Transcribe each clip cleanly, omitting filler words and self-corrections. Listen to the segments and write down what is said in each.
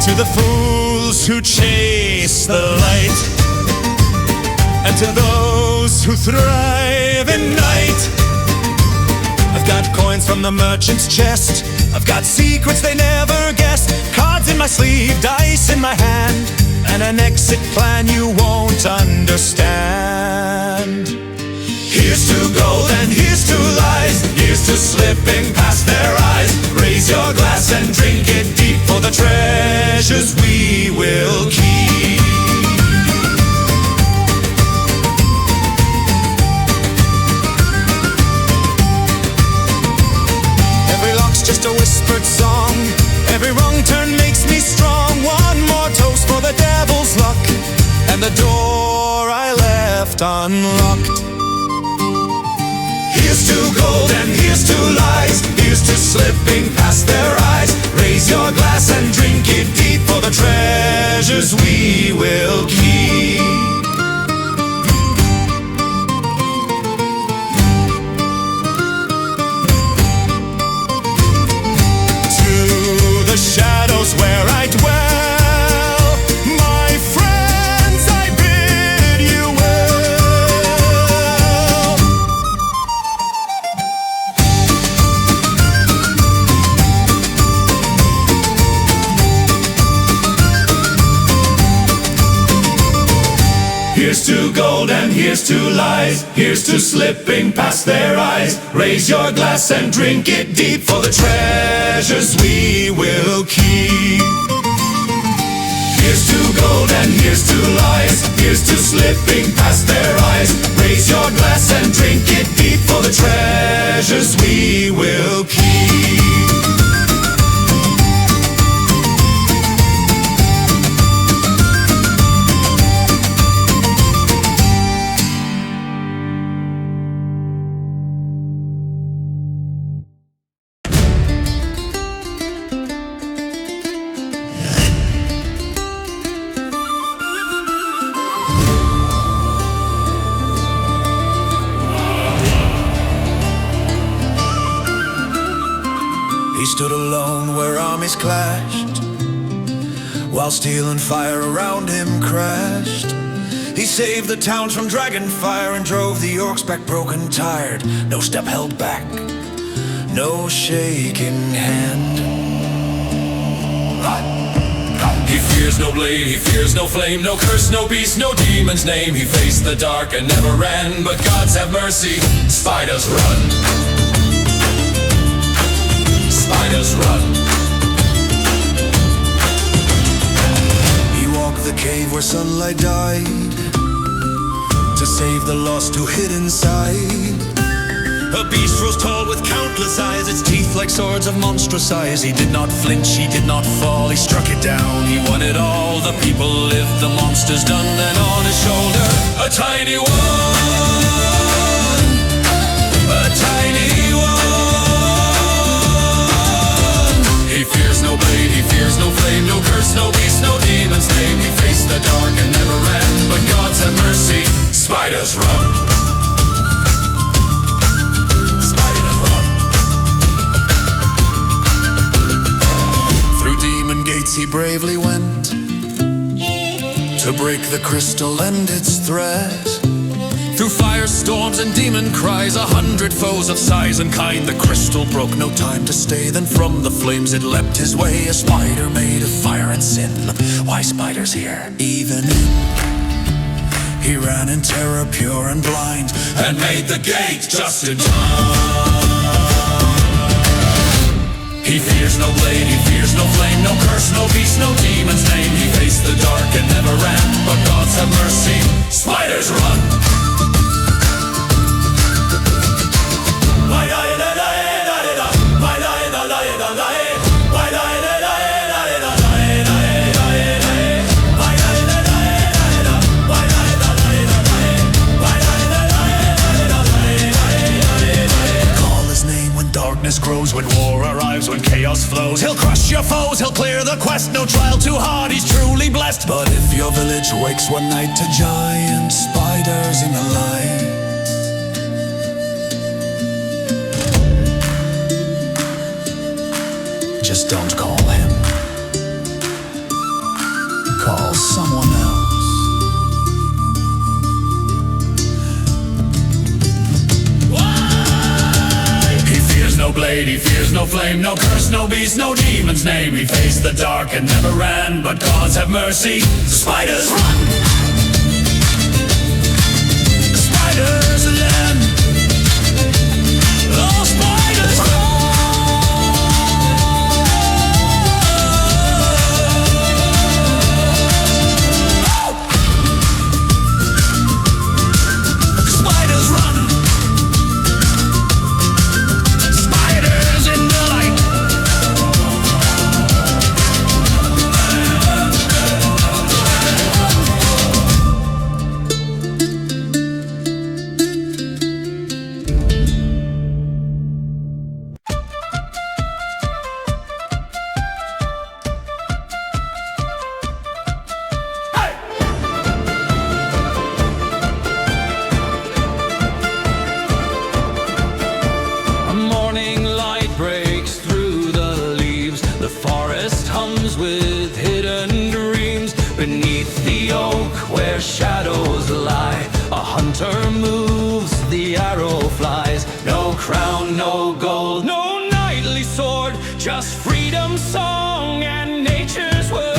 To the fools who chase the light, and to those who thrive in night. I've got coins from the merchant's chest, I've got secrets they never guessed, cards in my sleeve, dice in my hand, and an exit plan you won't understand. Here's to gold and here's to lies, here's to slipping past their eyes. Raise your glass and drink it deep for the treasures we will keep. Every lock's just a whispered song, every wrong turn makes me strong. One more toast for the devil's luck, and the door I left unlocked. Here's to gold and here's to lies, here's to slipping past their eyes. Raise your glass and drink it deep for the treasures we will keep. To the shadows where I dwell, my friends, I bid you well. Here's to gold and here's to lies, here's to slipping past their eyes. Raise your glass and drink it deep for the treasures we will keep. Here's to gold and here's to lies, here's to slipping past their eyes. Raise your glass and drink it deep for the treasures we will keep. He stood alone where armies clashed, while steel and fire around him crashed. He saved the towns from dragon fire and drove the orcs back broken, tired. No step held back, no shaking hand. He fears no blade, he fears no flame, no curse, no beast, no demon's name. He faced the dark and never ran, but gods have mercy, spiders run. Spiders run. He walked the cave where sunlight died, to save the lost who hid inside. A beast rose tall with countless eyes, its teeth like swords of monstrous size. He did not flinch, he did not fall, he struck it down, he won it all. The people lived, the monsters done, then on his shoulder a tiny one, a tiny one. He fears no blade, he fears no flame, no curse, no beast, no demon's name. He faced the dark and never ran, but gods have mercy, spiders run. Gates he bravely went, to break the crystal and its threat. Through firestorms and demon cries, 100 foes of size and kind, the crystal broke, no time to stay. Then from the flames it leapt his way, a spider made of fire and sin. Why spiders here, even in? He ran in terror pure and blind, and made the gate just in time. He fears no blade, he fears no flame, no curse, no beast, no demon's name. He faced the dark and never ran, but gods have mercy, spiders run. Darkness grows when war arrives, when chaos flows. He'll crush your foes, he'll clear the quest. No trial too hard, he's truly blessed. But if your village wakes one night to giant spiders in the light, just don't call him. call someone else. He fears no blade, he fears no flame, no curse, no beast, no demon's name. He faced the dark and never ran, but gods have mercy. The spiders run. The spiders land. Oh, spiders run. Spiders run. Spiders in the light. A morning light breaks through the leaves. The forest hums with hidden dreams. Beneath the oak where shadows lie, a hunter moves, the arrow flies. No crown, no gold, no knightly sword, just freedom's song and nature's word.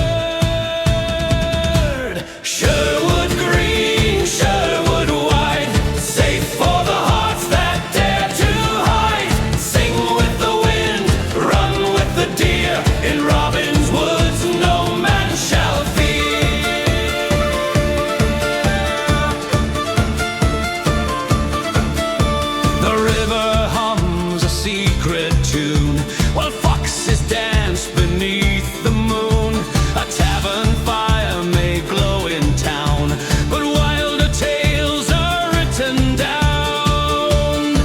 Sherwood green, Sherwood wide, safe for the hearts that dare to hide. Sing with the wind, run with the deer. In Robin's woods no man shall fear. The river hums a secret tune while foxes dance beneath the moon. A tavern fire may glow in town, but wilder tales are written down.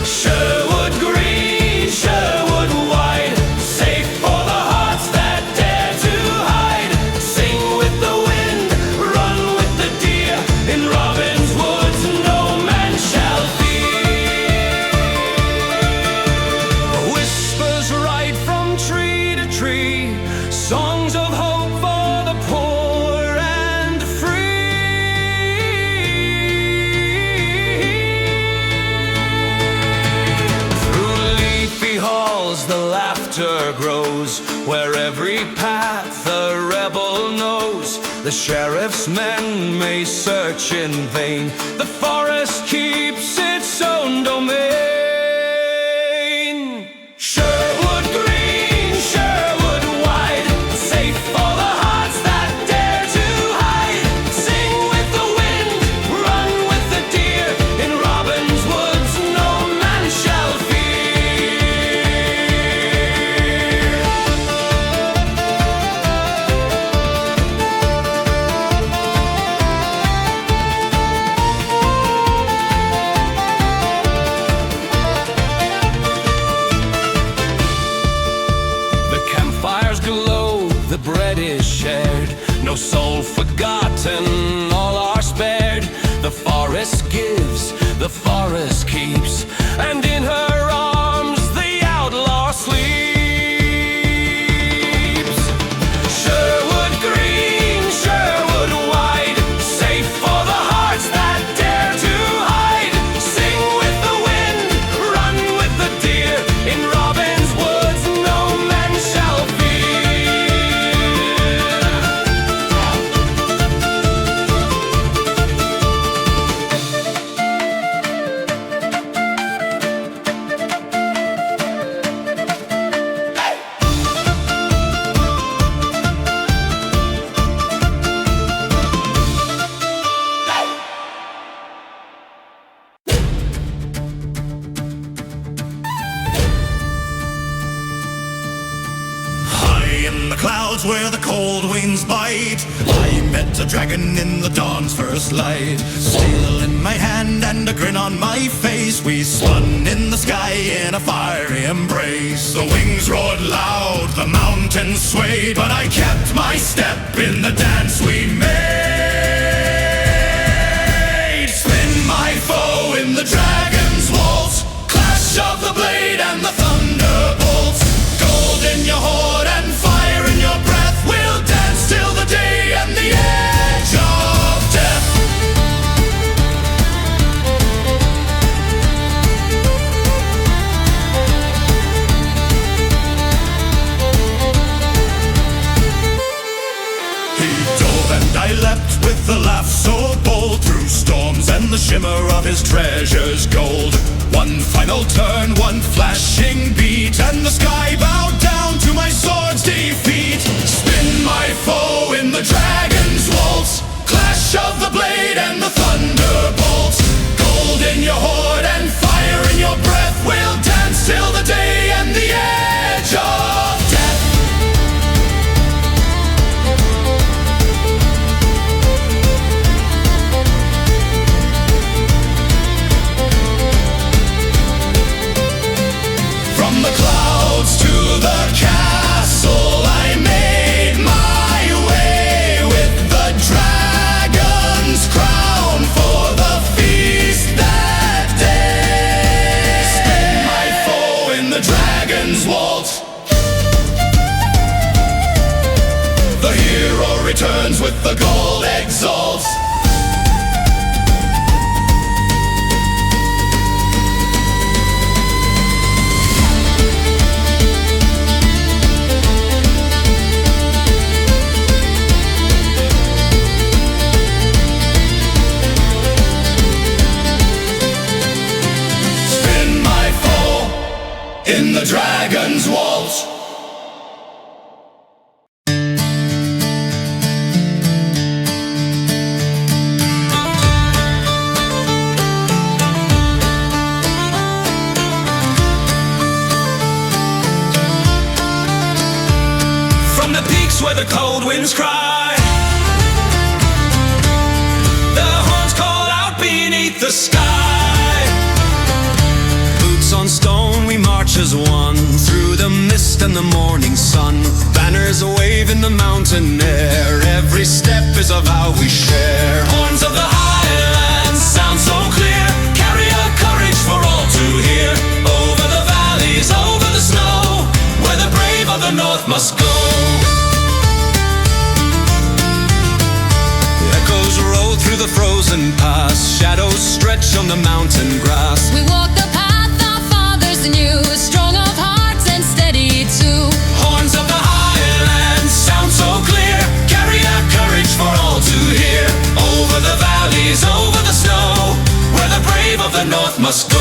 Sherwood green, Sherwood wide, safe for the hearts that dare to hide. Sing with the wind, run with the deer. In Robin's woods no man shall fear. Whispers right from tree to tree, songs of hope for the poor and free. Through leafy halls the laughter grows, where every path a rebel knows. The sheriff's men may search in vain, the forest keeps its own domain. Sherwood green, Sherwood wide, safe for the hearts that dare to hide. Sing with the wind, run with the deer. In Robin's woods no man shall fear. The campfires glow, the bread is shared. No soul forgotten, all are spared. The forest gives, the forest keeps, and in her arms the outlaw sleeps. Sherwood green, Sherwood wide, safe for the hearts that dare to hide. Sing with the wind, run with the deer. In Robin's woods no man shall fear. High in the clouds where the cold winds bite, I met a dragon in the dawn's first light. Steel in my hand and a grin on my face, we spun in the sky in a fiery embrace. The wings roared loud, the mountains swayed, but I kept my step in the dance we made. Spin my foe in the dragon's waltz, clash of the blade and the thunderbolts. Gold in your hoard and fire in your breath, we'll dance till the day the shimmer of his treasures gold. One final turn, one flashing beat, and the sky bowed down to my sword's defeat. Spin my foe in the dragon's waltz, clash of the blade and the thunderbolts. Gold in your hoard and fire in your breath, we'll dance till the day and the edge of death. From the clouds to the castle, I made my way with the dragon's crown for the feast that day. Spin my foe in the dragon's waltz. The hero returns with the gold exalts. In the dragon's waltz. From the peaks where the cold winds cry, the horns call out beneath the sky. Boots on stone, we march as one, through the mist and the morning sun. Banners wave in the mountain air, every step is a vow we share. Horns of the Highlands sound so clear, carry a courage for all to hear. Over the valleys, over the snow, where the brave of the north must go. Echoes roll through the frozen pass, shadows stretch on the mountain grass. We walk the path our fathers knew, strong of hearts and steady too. Horns of the Highlands sound so clear, carry our courage for all to hear. Over the valleys, over the snow, where the brave of the north must go.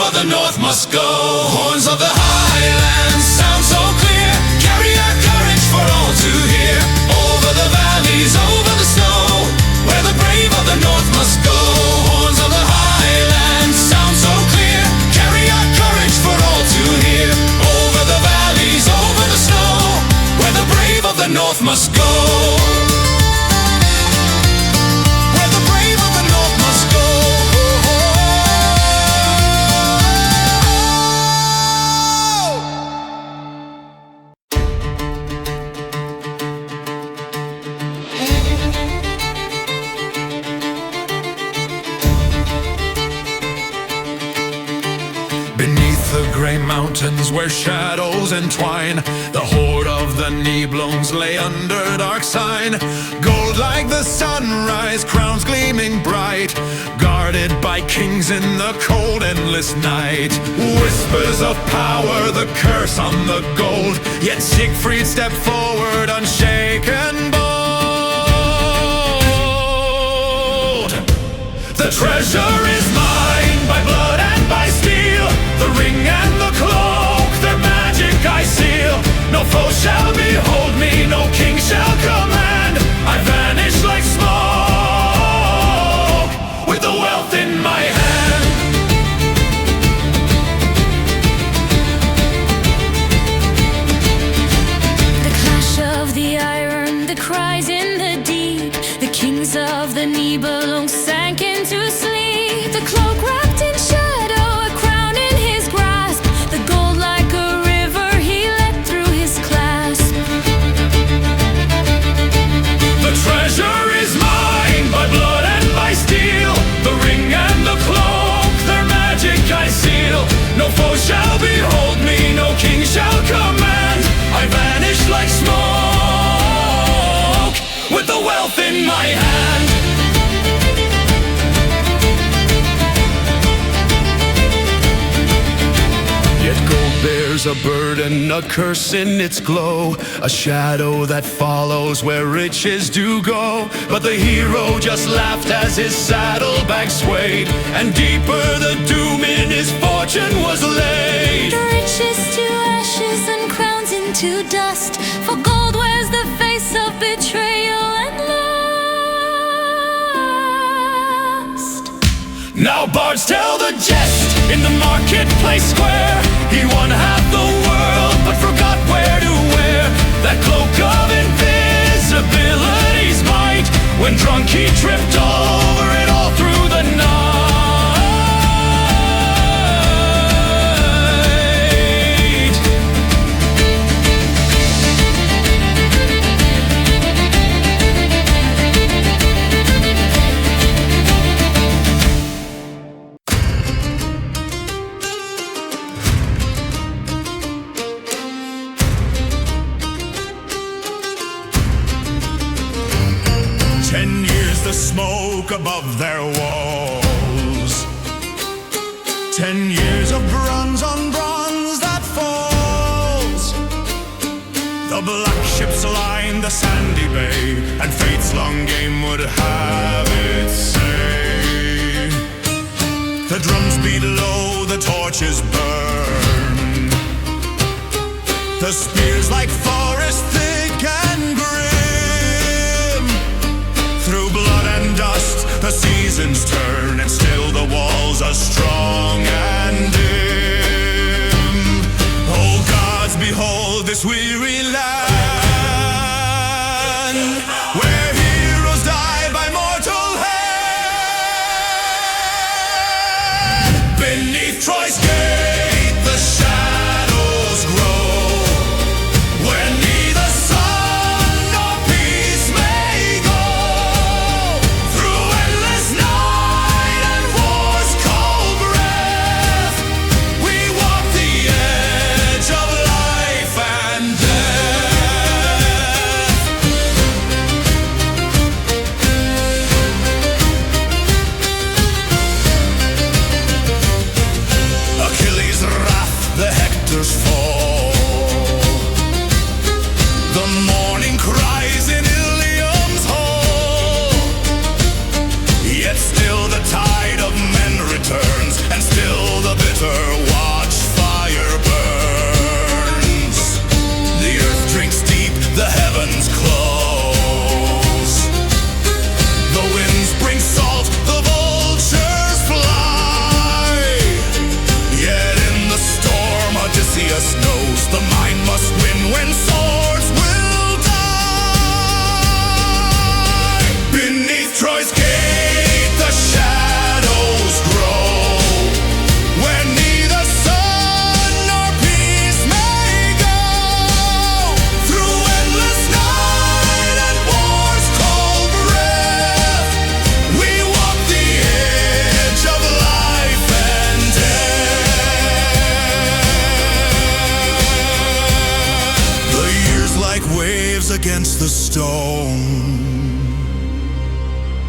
The north must go. Horns of the Highlands sound so clear, carry our courage for all to hear. Over the valleys, over the snow, where the brave of the north must go. Horns of the Highlands sound so clear, carry our courage for all to hear. Over the valleys, over the snow, where the brave of the north must go. Where the brave of the north must go. Grey mountains where shadows entwine, the horde of the Nibelungs lay under dark sign. Gold like the sunrise, crowns gleaming bright, guarded by kings in the cold endless night. Whispers of power, the curse on the gold, yet Siegfried stepped forward unshaken bold. The treasure is mine by blood and by steel, the ring and the cloak, their magic I seal. No foe shall behold me, no king shall command. I vanish like smoke, with the wealth in my hand. The clash of the iron, the cries in the deep, the kings of the Nibelungs sank into sleep. The cloak wrapped in shadow, a crown in his grasp, the gold like a river he let through his clasp. a burden, a curse in its glow, a shadow that follows where riches do go. But the hero just laughed as his saddlebag swayed, and deeper the doom in his fortune was laid. Riches to ashes and crowns into dust, for gold wears the face of betrayal and lust. Now bards tell the jest in the marketplace square. He won half the world but forgot where to wear that cloak of invisibility's might. When drunk he tripped over it all through the night. 10 years the smoke above their walls, 10 years of bronze on bronze that falls. The black ships line the sandy bay, and fate's long game would have its say. The drums beat low, the torches burn, the spears like forest thick and grim. Through blood and dust the seasons turn, and still the walls are strong and dim. Oh gods, behold this weary land, where heroes die by mortal hand. Beneath Troy's gate the shadows grow, where neither sun nor peace may go. Through endless night and war's cold breath, we walk the edge of life and death. Achilles' wrath, the Hector's fall, the morning cries in Ilium's hall. Yet still the tide of men returns, and still the bitter watchfire burns. The earth drinks deep, the heavens close, the winds bring salt, the vultures fly. Yet in the storm Odysseus knows the mind must win when swords will die. Beneath Troy's gate the shadows grow, where neither sun nor peace may go. Through endless night and war's cold breath, we walk the edge of life and death. The years like waves against the stone,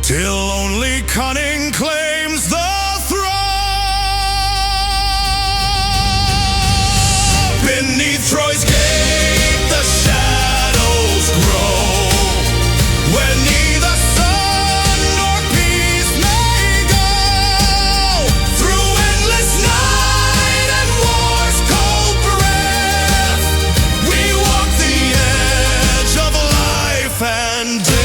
till only cunning claims the throne. Beneath Troy's gate the shadows grow, where neither sun nor peace may go. Through endless night and war's cold breath, we walk the edge of life and death.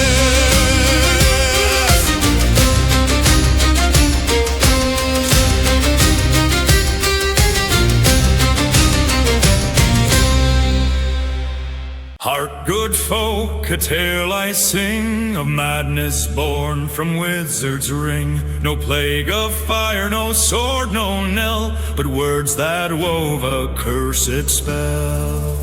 Hark, good folk, a tale I sing of madness born from wizard's ring. No plague of fire, no sword, no knell, but words that wove a cursed spell.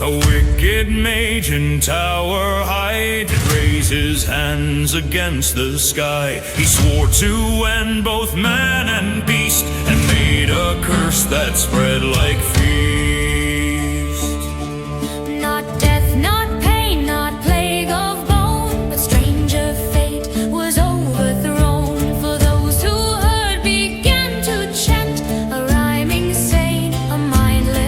A wicked mage in tower high did raise his hands against the sky. He swore to end both man and beast, and made a curse that spread like feast. Not death, not pain, not plague of bone, but stranger fate was overthrown. For those who heard began to chant a rhyming saint, a mindless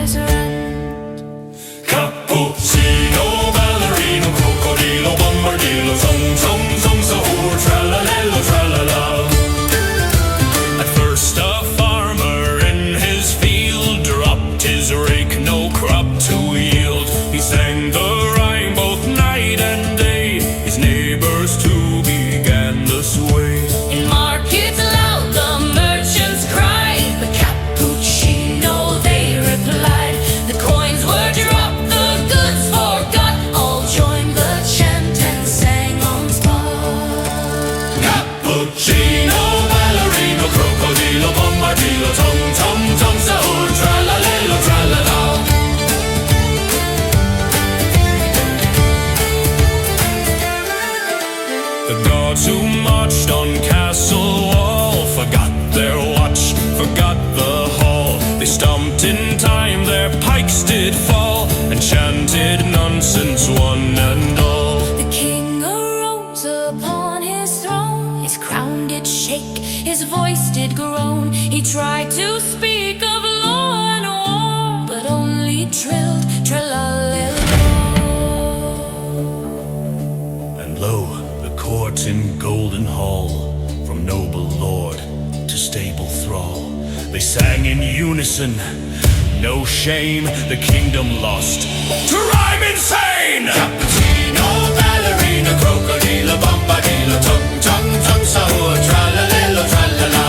Cappuccino, ballerino, crocodilo, bombardilo, tom tom tom sahur, tralalelo, tralala. The gods who marched on castle wall forgot their watch, forgot the hall. They stomped in time, their pikes did fall, and chanted nonsense one and all. The king arose upon his throne, his crown did shake, his voice did groan. He tried to speak of law and war, but only trilled tralalelo. And lo, the court in golden hall, from noble lord to stable thrall, they sang in unison, no shame, the kingdom lost to rhyme insane. Cappuccino, ballerina, crocodilo, bombardilo, tung tung tung sahur, tralalelo, tralala.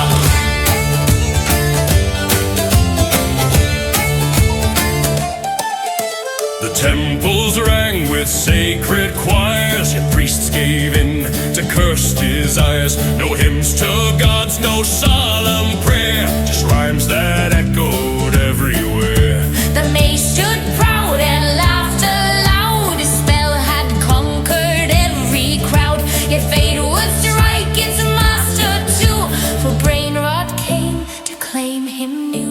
The temples rang with sacred choirs, yet priests gave in to cursed desires. No hymns to gods, no solemn prayer, just rhymes that echoed everywhere. The maid stood proud and laughed aloud. His spell had conquered every crowd. Yet fate would strike its master too, for Brainrot came to claim him new.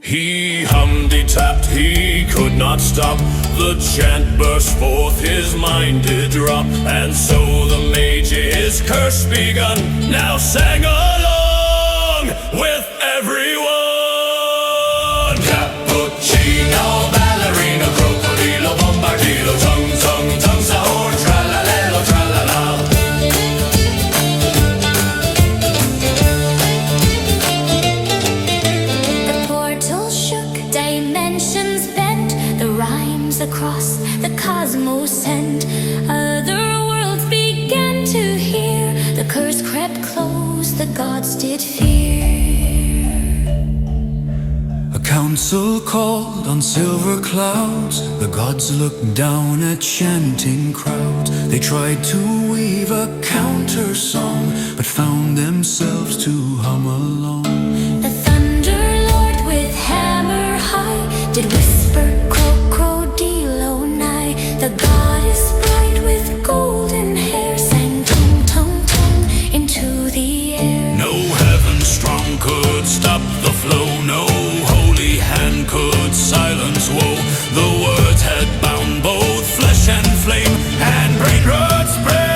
He hummed, he tapped, he could not stop. The chant burst forth, his mind did drop. And so the mage, his curse begun, now sang along with everyone. Cappuccino, ballerina, crocodilo, bombardilo, tung tung tung sahur, tralalelo, tralala. The portal shook, dimensions bent, the rhymes across the cosmos sent. Other worlds began to hear, the curse crept close, the gods did fear. A council called on silver clouds, the gods looked down at chanting crowds. They tried to weave a counter song, but found themselves to hum along. The thunder lord with hammer high did whisper crocodilo nigh. The goddess bright with golden hair sang tung tung tung into the air. No heaven strong could stop the flow, no holy hand could silence woe. The words had bound both flesh and flame, and Brainrot spread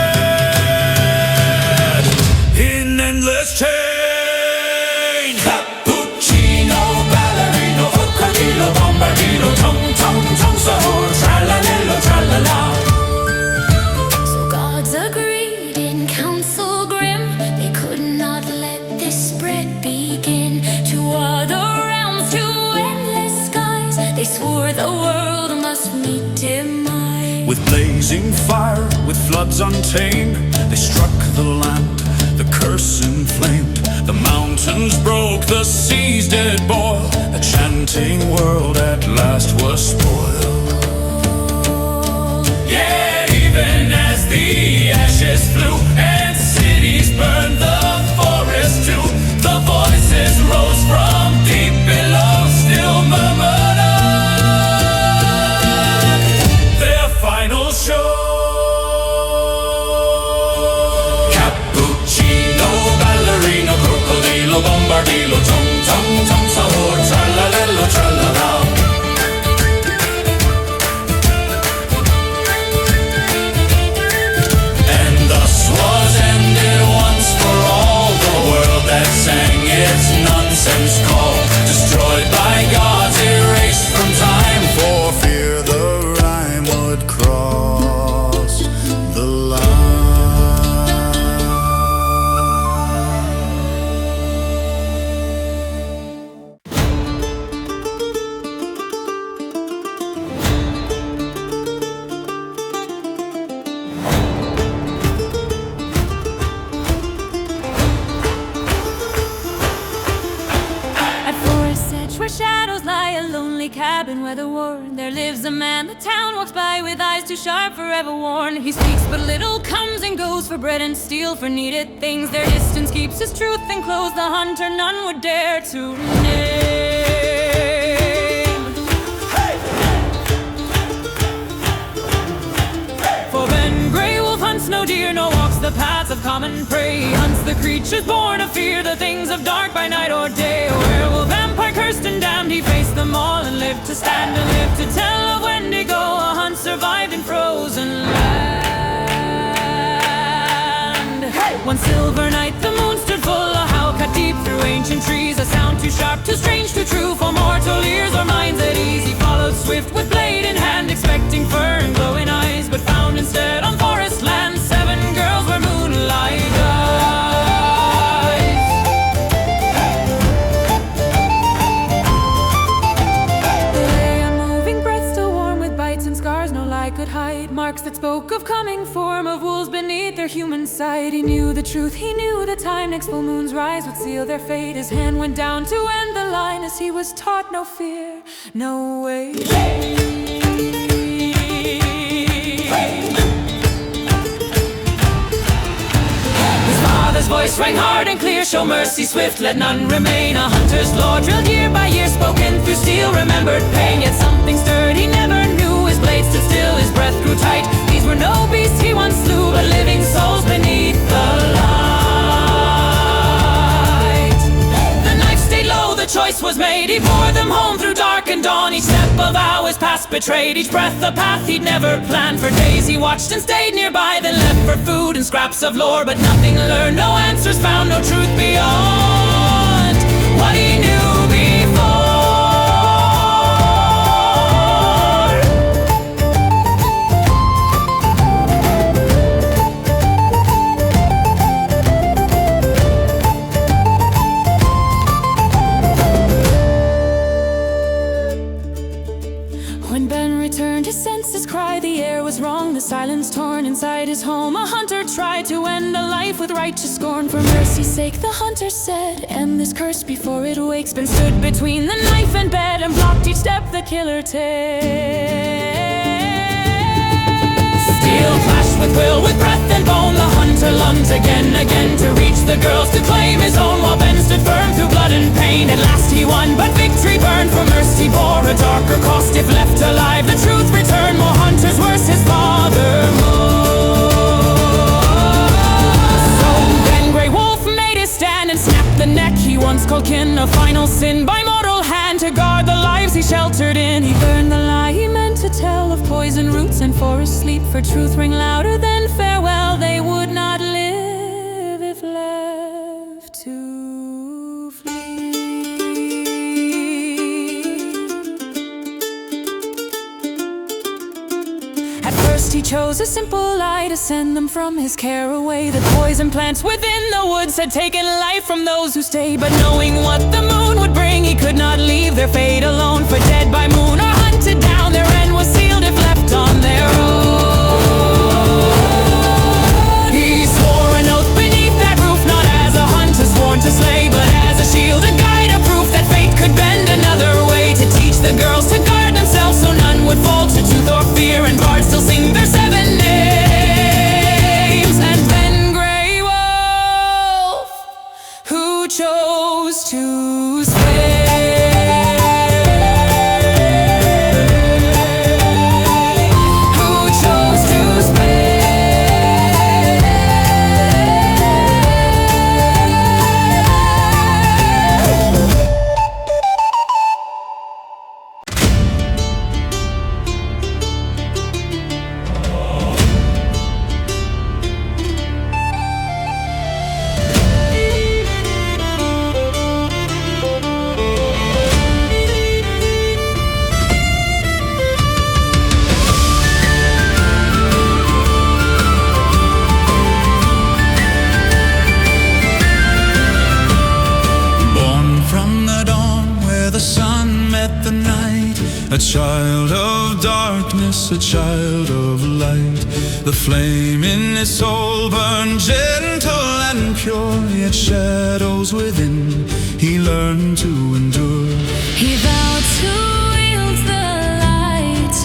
in endless chain. Cappuccino, ballerino, crocodilo, bombardilo, tung tung tung sahur, tralalelo, tralala. So gods agreed in council grim, they could not let this spread begin. To other realms, to endless skies, they swore the world must meet demise. With blazing fire, with floods untamed, they struck the land, the curse inflamed. The mountains broke, the seas did boil, the chanting world at last was spoiled. Yeah, even as the ashes flew and cities burned, the forest too, the voices rose from deep below, still murmured on their final show. Cappuccino, ballerino, crocodilo, bombardilo, tum tum tum sahur, tralalelo, tralala. And thus was lives a man the town walks by with eyes too sharp, forever worn. He speaks but little, comes and goes for bread and steel, for needed things. Their distance keeps his truth enclosed. The hunter none would dare to name. For Ben Grey Wolf hunts no deer, nor walks the paths of common prey. Hunts the creatures born of fear, the things of dark by night or day. A werewolf, vampire, cursed and damned, he faced them all and lived to stand and lived to tell of Wendigo. A hunt survived in frozen land. One silver night the moon stood full, a howl cut deep through ancient trees. A sound too sharp, too strange, too true for mortal ears or minds at ease. He followed swift with blade in hand, expecting fur and glowing eyes, but found instead on forest land 7 girls where moonlight dies. They lay unmoving, breath still warm with bites and scars no lie could hide. Marks that spoke of coming form of wolves beneath their human sight. He knew the truth, he knew the time next full moon's rise would seal their fate. His hand went down to end the line as he was taught no fear, no way. His voice rang hard and clear, show mercy swift, let none remain. A hunter's law drilled year by year, spoken through steel, remembered pain. Yet something stirred, he never knew. His blade stood still, his breath grew tight. These were no beasts he once slew, but living souls beneath the light. The knife stayed low, the choice was made. He bore them home through dark and dawn. Each step of hours past betrayed, each breath a path he'd never planned. For days he watched and stayed nearby, then left for food and scraps of lore. But nothing learned, no answers found, no truth beyond what he knew before. When Ben returned, his senses cry, the air was wrong, the silence torn inside his home. A hunter tried to end a life with righteous scorn. For mercy's sake, the hunter said, end this curse before it wakes. Ben stood between the knife and bed and blocked each step the killer takes. Steel clashed with will, with breath and bone. The hunter lunged again to reach the girls, to claim his own. While Ben stood firm through blood and pain, at last he won, but victory burned. For mercy bore a darker cost, if left alive the truth returned. More hunters worse, his father moved. So then Grey Wolf made his stand and snapped the neck he once called kin. A final sin by mortal hand, to guard the lives he sheltered in. He burned the lie he meant to tell, of poison roots and forest sleep. For truth rang louder than farewell, they would not live if left to flee. At first he chose a simple lie to send them from his care away. The poison plants within the woods had taken life from those who stayed. But knowing what the moon would bring, he could not leave their fate alone. For dead by moon or hunted down, their end was sealed if left on their own. He swore an oath beneath that roof, not as a hunter sworn to slay, but as a shield, a guide, a proof that fate could bend another way. To teach the girls to guard themselves, so none would fall to truth or fear. And bards still sing their 7 names. And Ben Grey Wolf, who chose to spare. A child of darkness, a child of light. The flame in his soul burned gentle and pure, yet shadows within he learned to endure. He vowed to wield the light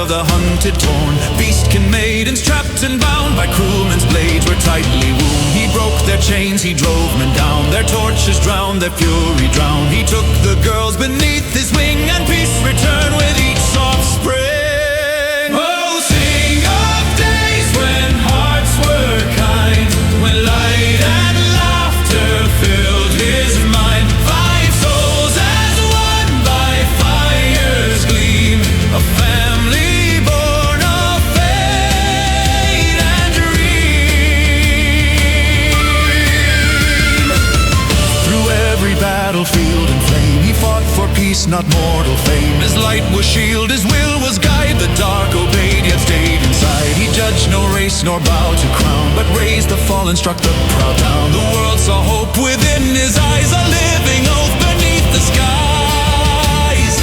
of the hunted torn. Beastkin maidens trapped and bound by cruel men's blades were tightly wound. He broke their chains, he drove men down, their torches drowned, their fury drowned. He took the girls beneath his wing, and peace returned with each offspring. Oh, sing of days when hearts were kind, when light and laughter filled his mind. 5 souls as one by fire's gleam, a family born of fate and dream. Through every battlefield and flame, he fought for peace, not mortal fame. His light was shield, his will was guide. The dark obeyed, yet stayed inside. He judged no race nor bowed to crown, but raised the fallen, struck the proud down. The world saw hope within his eyes, a living oath beneath the skies.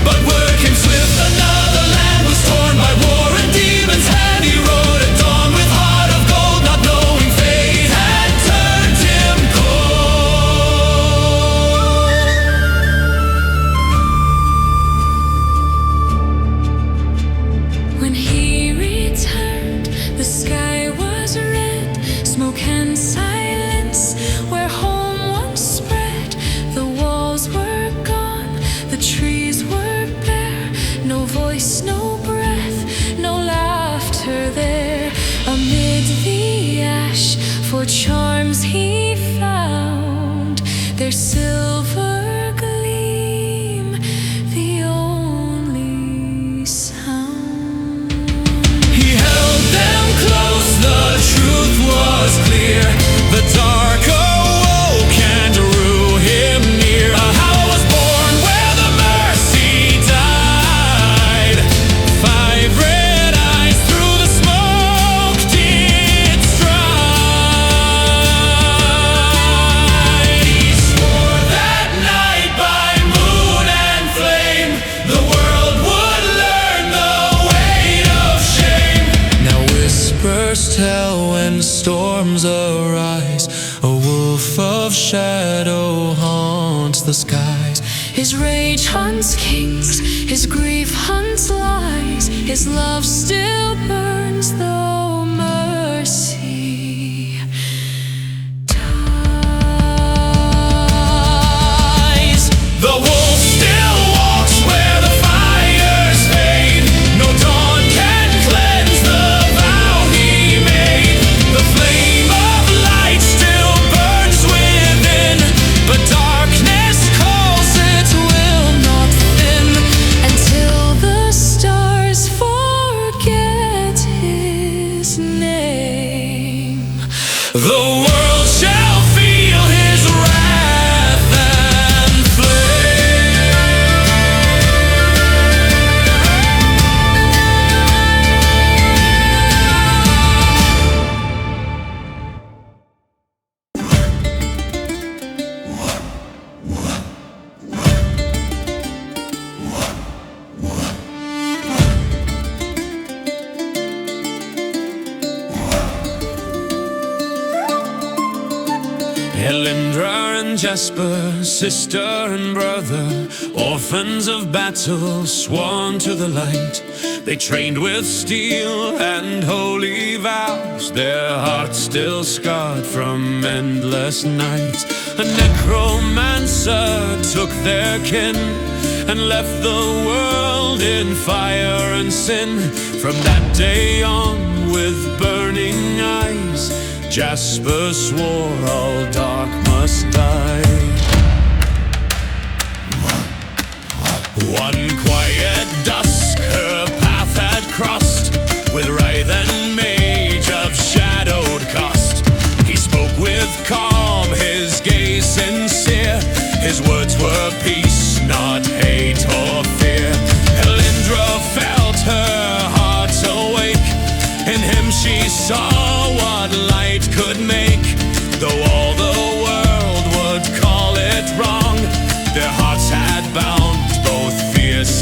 But word came swift, another land was torn by war and demons. And he rode at dawn with heart of gold, not knowing fate had turned him cold. When he returned, the sky was red, smoke and silence where home once spread. The walls were gone, the trees were bare, no voice, no breath, no laughter there. Amid the ash, for charms he found, their silver gleam, the only sound. He held them close, the truth was clear. The dark awoke and drew him near. A howl was born where the mercy died. 5 red eyes through the smoke did stride. He swore that night by moon and flame, the world would learn the weight of shame. Now whispers tell when storms arise, a wolf of shadow haunts the skies. His rage hunts kings, his grief hunts lies, his love still burns though mercy dies. The wolf still walks where the fires fade. No dawn can cleanse the vow he made. The flame of light still burns within, but darkness calls, it will not thin. Until the stars forget his name. The world shall feel his wrath and flame. Elindra and Jasper, sister and brother, orphans of battle, sworn to the light. They trained with steel and holy vows, their hearts still scarred from endless nights. A necromancer took their kin and left the world in fire and sin. From that day on, with burning eyes, Jasper swore all dark must die. One quiet dusk her path had crossed, with writhe and mage of shadowed cost. He spoke with calm, his gaze sincere, his words were peace, not hate or fear. Elindra felt her heart awake, in him she saw what light could make. Though all the world would call it wrong, their hearts had bound, both fierce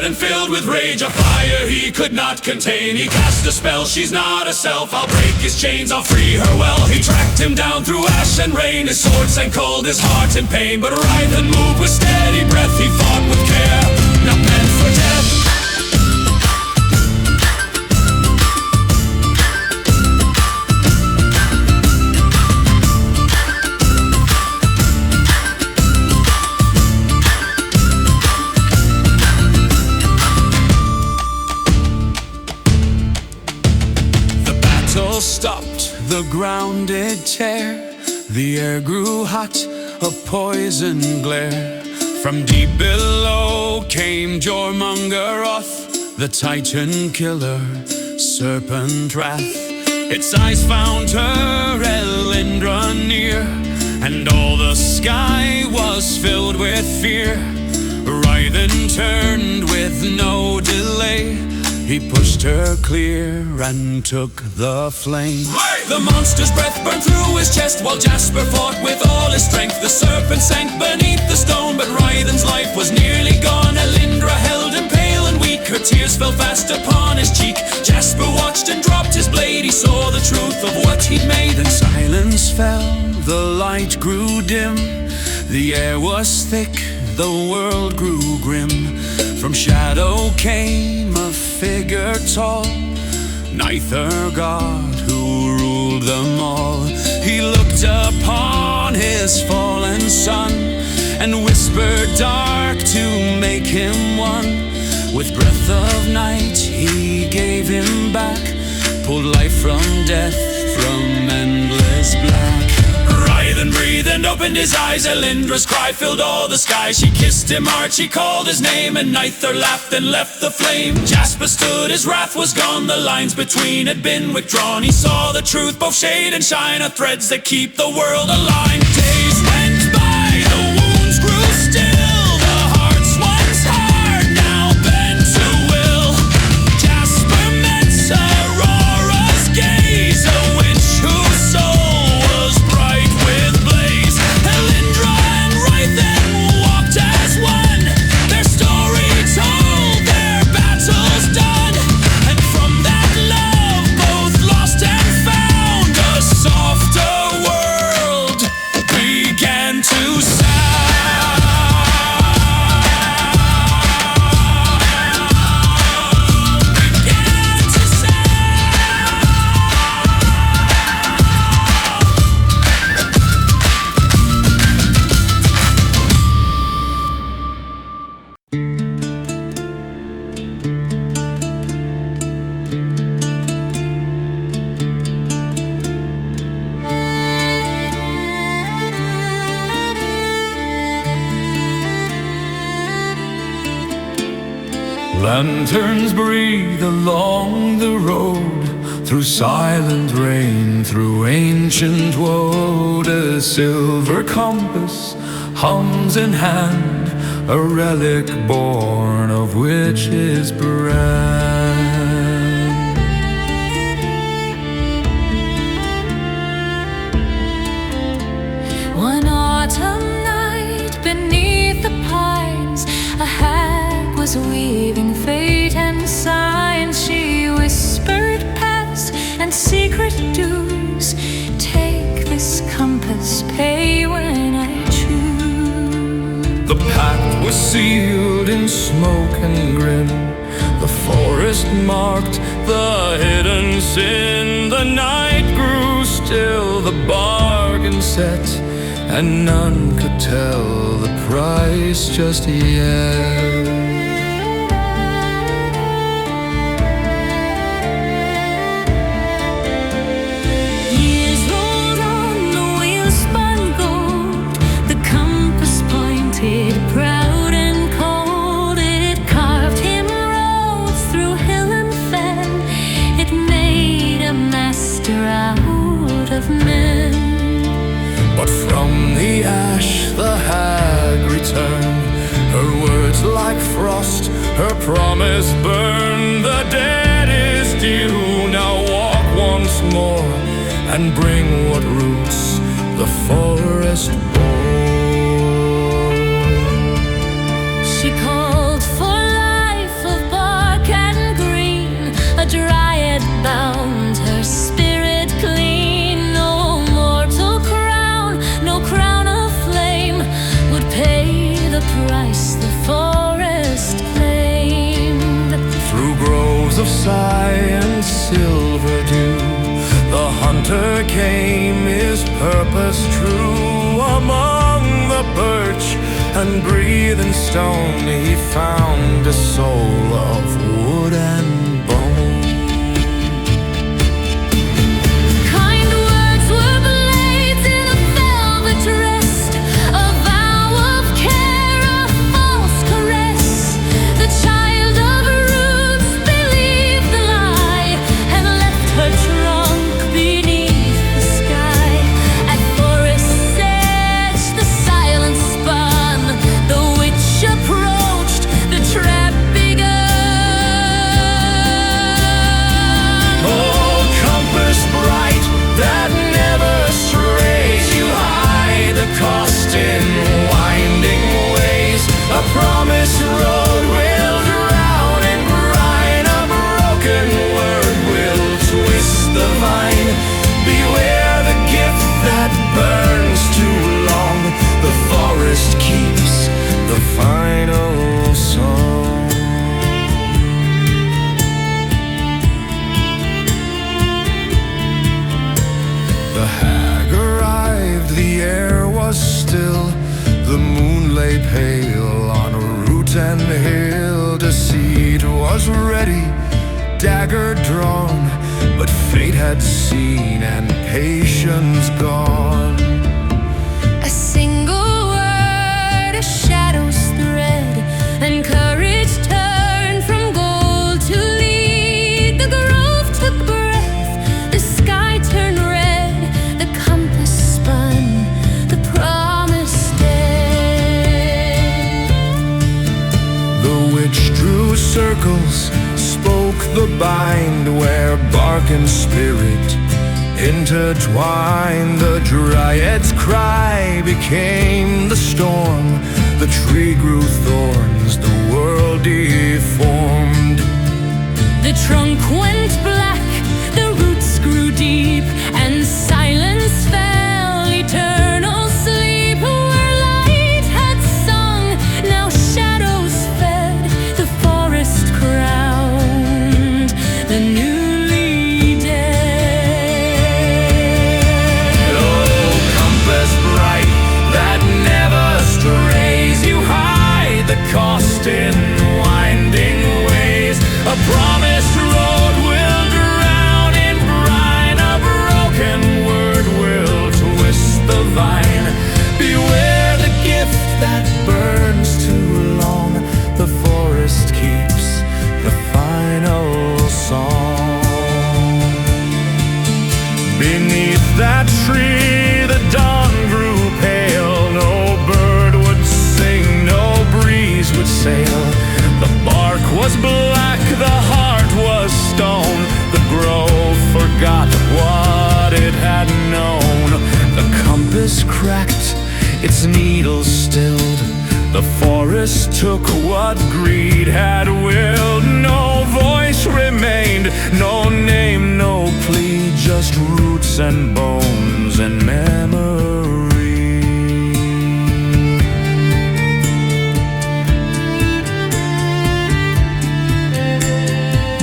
and filled with rage, a fire he could not contain. He cast a spell, she's not a self. I'll break his chains, I'll free her well. He tracked him down through ash and rain. His sword sank cold, his heart in pain. But writhe and move with steady breath, he fought with care, not meant for death. Stopped, the ground did tear, the air grew hot, a poison glare. From deep below came Jormungaroth, the Titan killer, serpent wrath. Its eyes found her, Elindra near, and all the sky was filled with fear. Writhen turned with no delay, he pushed her clear and took the flame. The monster's breath burned through his chest, while Jasper fought with all his strength. The serpent sank beneath the stone, but Writhen's life was nearly gone. Elindra held him pale and weak, her tears fell fast upon his cheek. Jasper watched and dropped his blade, he saw the truth of what he'd made. Then silence fell, the light grew dim, the air was thick, the world grew grim. From shadow came a figure tall, Neither god who ruled them all. He looked upon his fallen son and whispered dark to make him one. With breath of night he gave him back, pulled life from death, from endless black. Writhed and breathed and opened his eyes, Elindra's cry filled all the sky. She kissed him hard, she called his name, and Neither laughed and left the flame. Jasper stood, his wrath was gone, the lines between had been withdrawn. He saw the truth, both shade and shine, are threads that keep the world aligned. Days went by, the wounds grew still, the hearts once hard, now bent to will. Jasper met Aurora's gaze, a witch whose soul was bright with blaze. Elindra and Writhen walked as one, their story told, their battles done. And from that love both lost and found, a softer world began to sound. Began to sound. Lanterns breathe along the road, through silent rain, through ancient woad. A silver compass hums in hand, a relic born of witches' brand. One autumn night beneath the pines, a hag was weaving fate and signs. She whispered past and secret dues, take this compass, pay when I choose. The pact was sealed in smoke and grim, the forest marked the hidden sin. The night grew still, the bargain set, and none could tell the price just yet. Years rolled on, the wheel spun gold, the compass pointed proud and cold. It carved him roads through hill and fen, it made a master out of men. But from the ash the hag returned, her words like frost, her promise burned. The dead is due, now walk once more, and bring what roots the forest bore. She called for life sigh and silver dew. The hunter came, his purpose true. Among the birch and breathing stone, he found a soul of wood and bone. Kind words were blades in a velvet rest, a vow of care, a false caress. The child of roots believed the lie and left her trunk beneath the sky. At forest's edge the silence spun, the witch approached, the trap begun. Oh, compass bright that never strays, you hide the cost in winding ways. A promised road will drown in brine, a broken word will twist the vine. Beware the gift that burns too long, the forest keeps the final song. The hag arrived, the air was still, the moon lay pale on root and hill. Deceit was ready, dagger drawn, but fate had seen and patience gone. A single word, a shadow's thread, and courage turned from gold to lead. The grove took breath, the sky turned red, the compass spun, the promise dead. The witch drew circles, spoke the bind, where bark and spirit intertwined. The dryad's cry became the storm, the tree grew thorns, the world deformed. The trunk went black, the roots grew deep, and silence fell, eternal sleep. Where light had sung, now shadows fed, the forest crowned the newly dead. Oh, compass bright that never strays, you hide the cost in winding ways. A promised road will drown in brine, a broken word will twist the vine. Beware the gift that burns too long, the forest keeps the final song. Beneath that tree the dawn grew pale, no bird would sing, no breeze would sail. The bark was black, the heart was stone, the grove forgot what it had known. The compass cracked, its needles stilled, the forest took what greed had willed. No voice remained, no name, no plea, just roots and bones and memory.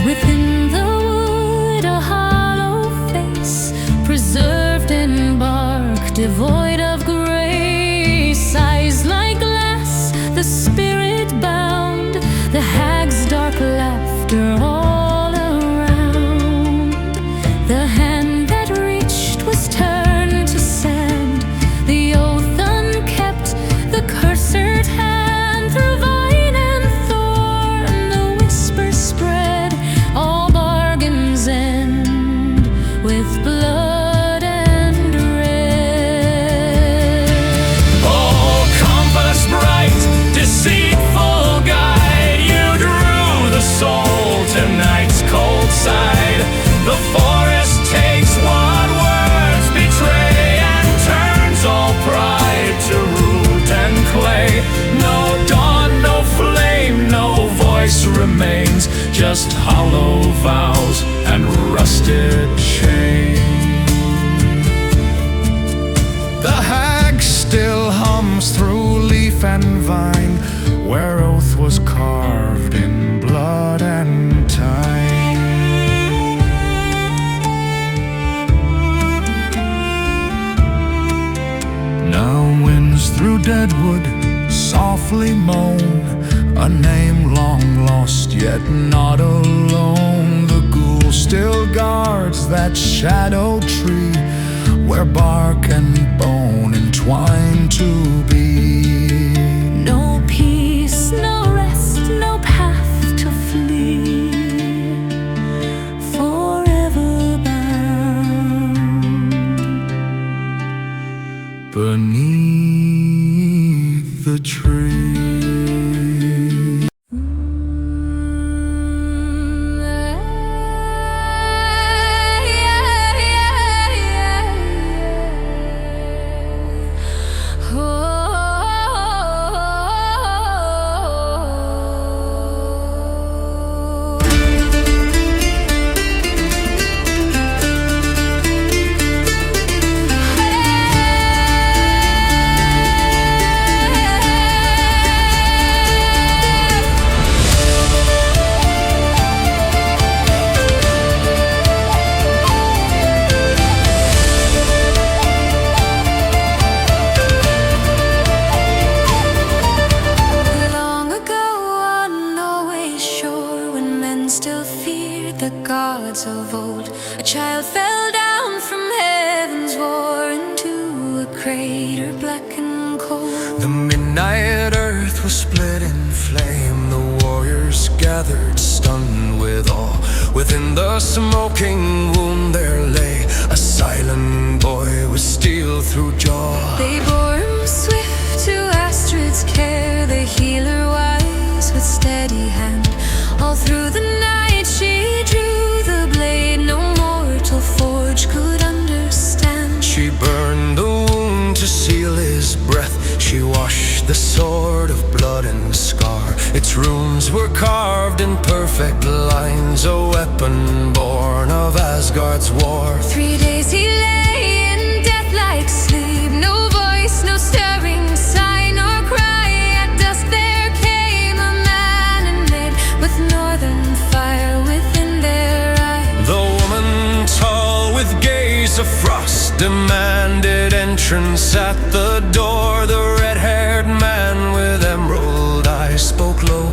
Within the wood, a hollow face, preserved in bark, devoid of grace. Eyes like glass, the spirit bound, the hag's dark laughter all around. The hand that reached was turned to sand, the oath unkept, the cursed hand. Through vine and thorn the whisper spread, all bargains end with blood and red. Oh, compass bright, deceitful guide, you drew the soul to night's cold side. The forest takes what words betray and turns all pride to root and clay. No dawn, no flame, no voice remains, just hollow vows and rusted chains. The hag still hums through leaf and vine, where oath was carved in blood and time. name long lost, yet not alone. The ghoul still guards that shadow tree, where bark and bone entwine to be. No peace, no rest, no path to flee, forever bound beneath the tree. Of old, a child fell down from heaven's war into a crater black and cold. The midnight earth was split in flame. The warriors gathered, stunned with awe. Within the smoking wound there lay a silent boy with steel through jaw. They bore him swift to Astrid's care, the healer wise with steady hand. All through the night she drew the blade, no mortal forge could understand. She burned the wound to seal his breath. She washed the sword of blood and scar. Its runes were carved in perfect lines, a weapon born of Asgard's war. 3 days he lay in death-like sleep, no voice, no stirring sign or cry. At dusk there came a man in maid with northern fire within their eyes. The woman tall with gaze of frost demanded entrance at the door. The red-haired man with emerald eyes spoke low,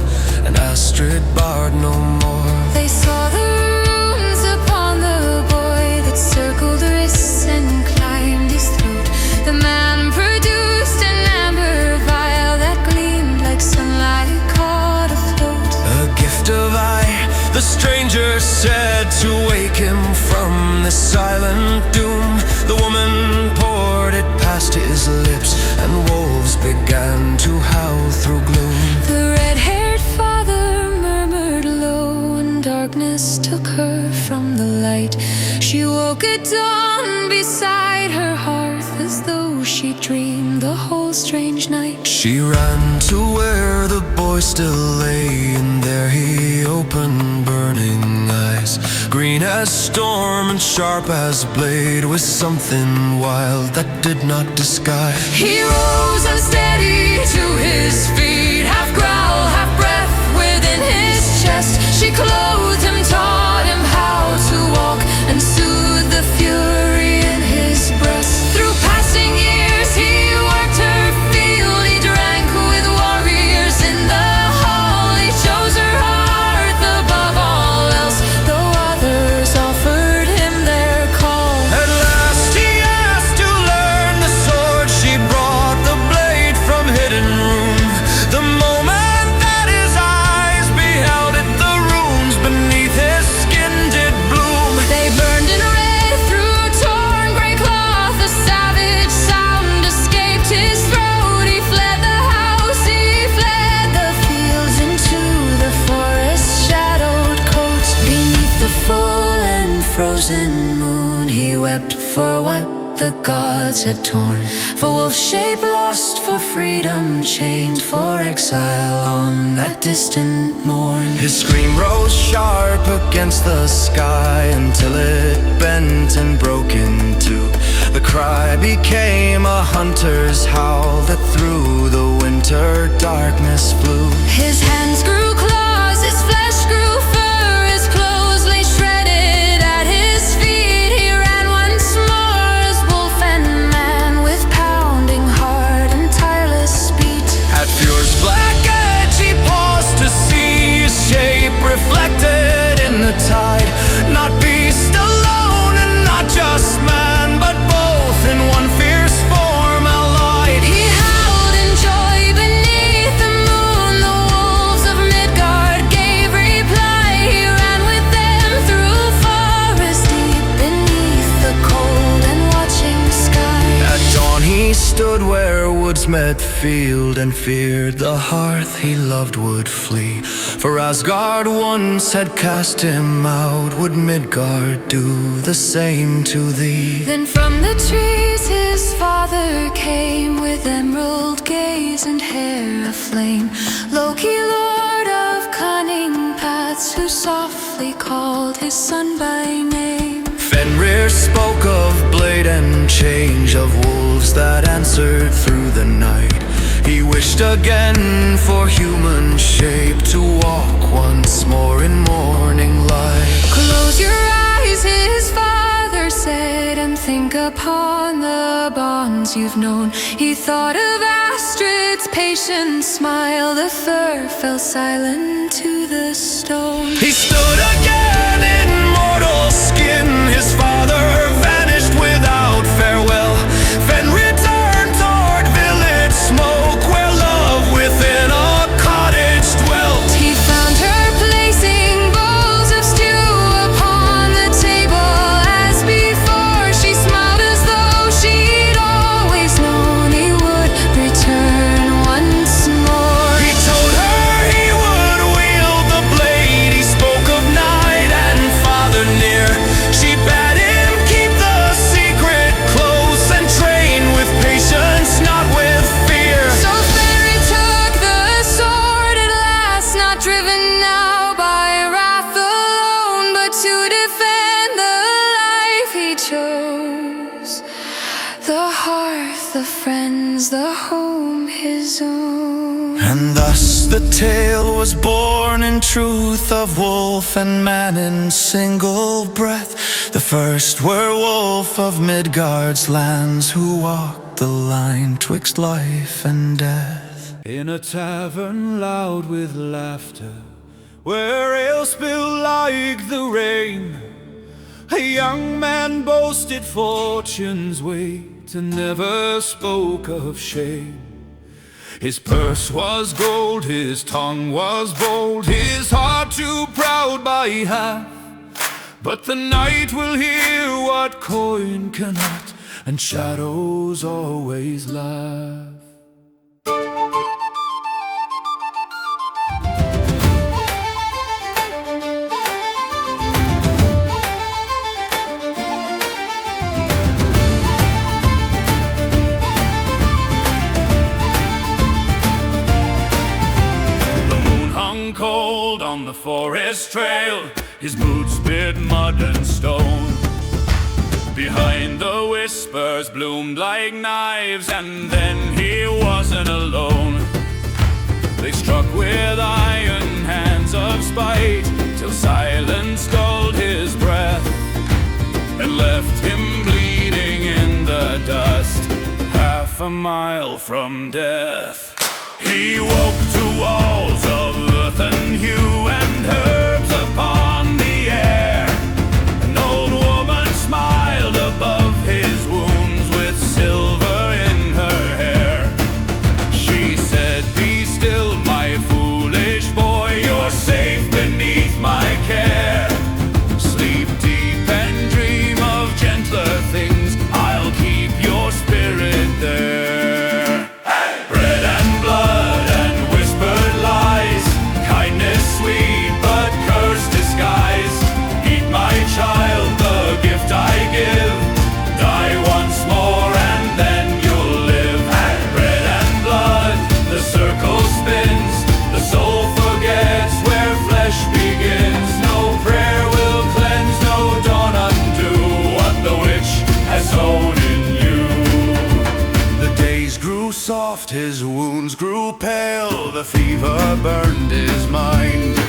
and Astrid barred no more. They saw the runes upon the boy that circled wrists and climbed his throat. The man produced an amber vial that gleamed like sunlight caught afloat. A gift of eye, the stranger said, to wake him from the silent doom. The woman poured it past his lips, and wolves began to howl through gloom. The red-haired father murmured low, and darkness took her from the light. She woke at dawn beside her hearth, as though she dreamed the whole strange night. She ran to where the boy still lay, and there he opened burning eyes, green as storm and sharp as blade, with something wild that did not disguise. He rose unsteady to his feet, half growl, half breath within his chest. She clothed him, taught him how to walk, and soothed the fury in his breast. Through passing years he worked her field, he drank with warriors in the hall. He chose her heart above all else, though others offered him their call. At last he asked to learn the sword. She brought the blade from hidden room. The moment that his eyes beheld it, the runes beneath his skin did bloom. They burned in red through torn grey cloth. A savage sound escaped his throat. He fled the house, he fled the fields, into the forest shadowed coast. Beneath the full and frozen moon he wept for what the gods had torn, for wolf shape lost, for freedom chained, for exile on that distant morn. His scream rose sharp against the sky, until it bent and broke in two. The cry became a hunter's howl, that through the winter darkness flew. His hands grew claws, his flesh grew fur, his clothes lay shredded at his feet. He ran once more as wolf and man, with pounding heart and tireless speed. At Fjord's black edge he paused to worlds met field and feared the hearth he loved would flee. For Asgard once had cast him out, would Midgard do the same to thee? Then from the trees his father came, with emerald gaze and hair aflame. Loki, lord of cunning paths, who softly called his son by name. Fenrir spoke of blade and change, of wolves that answered through the night. He wished again for human shape, to walk once more in morning light. Close your eyes, his father said, and think upon the bonds you've known. He thought of Astrid's patient smile, the fur fell silent to the stone. He stood again in mortal skin, his father vanished without farewell. Fenrir turned toward village smoke, where love within a cottage dwelt. He found her placing bowls of stew upon the table as before. She smiled as though she'd always known he would return once more. He told her he would wield the blade, he spoke of night and father near. She bade him keep the secret close, and train with patience, not with fear. So Fenrir took the sword at last, not driven now by wrath alone, but to defend the life he chose, the hearth, the friends, the home his own. And thus the tale was born in truth, of wolf and man in single breath, the first werewolf of Midgard's lands, who walked the line twixt life and death. In a tavern loud with laughter, where ale spilled like the rain, a young man boasted fortune's weight, and never spoke of shame. His purse was gold, his tongue was bold, his heart too proud by half. But the night will hear what coin cannot, and shadows always laugh. Cold on the forest trail, his boots bit mud and stone. Behind the whispers bloomed like knives, and then he wasn't alone. They struck with iron hands of spite, till silence dulled his breath, and left him bleeding in the dust, half a mile from death. He woke to walls of earthen hue and herbs upon the air. An old woman smiled above his wounds with silver in her hair. She said, "Be still, my foolish boy, you're safe beneath my care. Sleep deep and dream of gentler things, I'll keep your spirit there." Sweet but cursed disguise, eat my child, the gift I give. Die once more and then you'll live. Bread and blood, the circle spins, the soul forgets where flesh begins. No prayer will cleanse, no dawn undo what the witch has sown in you. The days grew soft, his wounds grew pale, the fever burned his mind.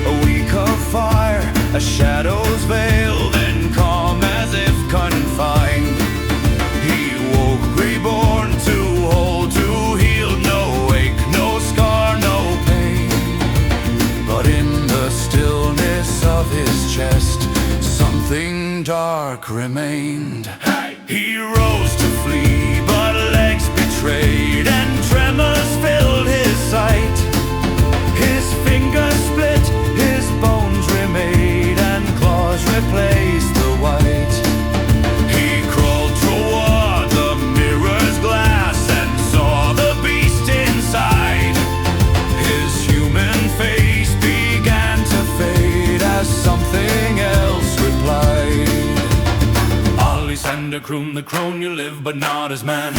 A week of fire, a shadow's veil, then calm as if confined. He woke reborn, to hold, to heal, no ache, no scar, no pain. But in the stillness of his chest, something dark remained. He rose to flee, but legs betrayed, and tremors filled his sight. His fingers split, his bones remade, and claws replaced the white. He crawled toward the mirror's glass, and croon, the crone you live, but not as man.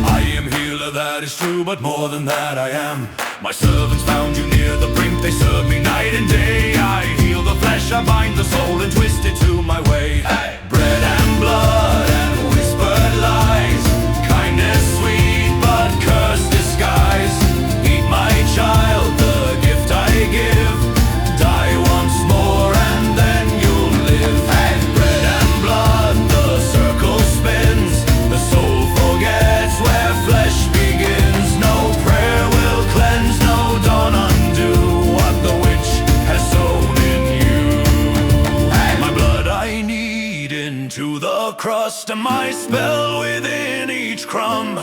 I am healer, that is true, but more than that I am. My servants found you near the brink, they serve me night and day. I heal the flesh, I bind the soul, and twist it to my way. Hey. Bread and blood and whispered lies, kindness sweet, but curse disguise. Eat my child, the gift I give. Die once more and then you'll live. Hey. Bread and blood, the circle spins. The soul forgets where flesh begins. No prayer will cleanse, no dawn undo what the witch has sown in you. Hey. My blood I knead into the crust, and my spell within each crumb.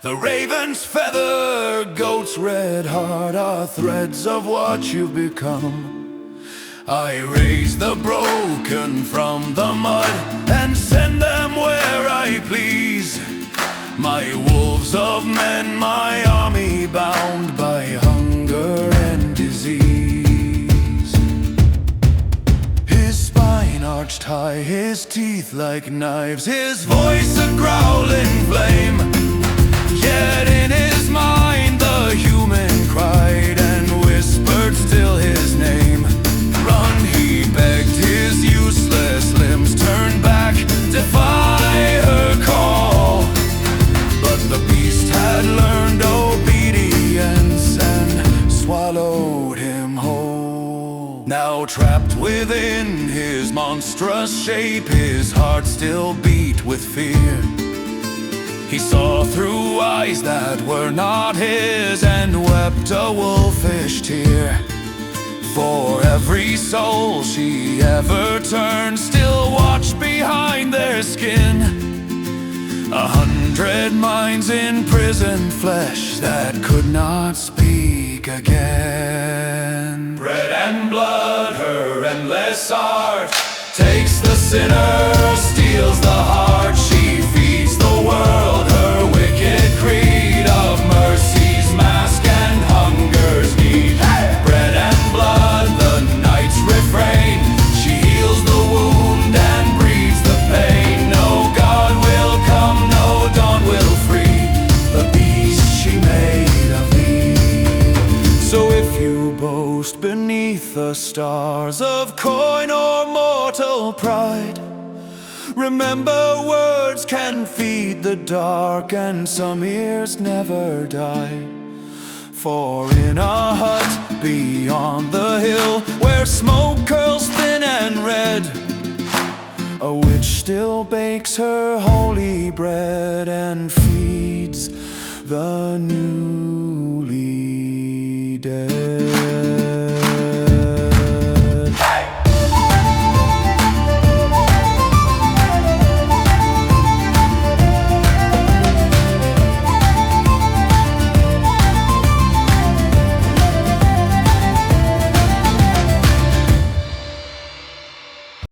The raven's feather, goat's red heart are threads of what you've become. I raise the broken from the mud and send them where I please. My wolves of men, my army bound by hunger and disease. His spine arched high, his teeth like knives, his voice a growling flame. Yet in his mind the human cried and whispered still his name. Run, he begged, his useless limbs turned back, defy her call. But the beast had learned obedience and swallowed him whole. Now trapped within his monstrous shape, his heart still beat with fear. He saw through eyes that were not his and wept a wolfish tear. For every soul she ever turned still watched behind their skin. 100 minds in prison flesh that could not speak again. Bread and blood, her endless art, takes the sinner, steals the heart. She feeds the world her wicked creed of mercy's mask and hunger's need. Hey! Bread and blood, the night's refrain. She heals the wound and breathes the pain. No God will come, no dawn will free the beast she made of thee. So if you boast beneath the stars of coin or mortal pride, remember words can feed the dark and some ears never die. For in a hut beyond the hill, where smoke curls thin and red, a witch still bakes her holy bread and feeds the newly dead.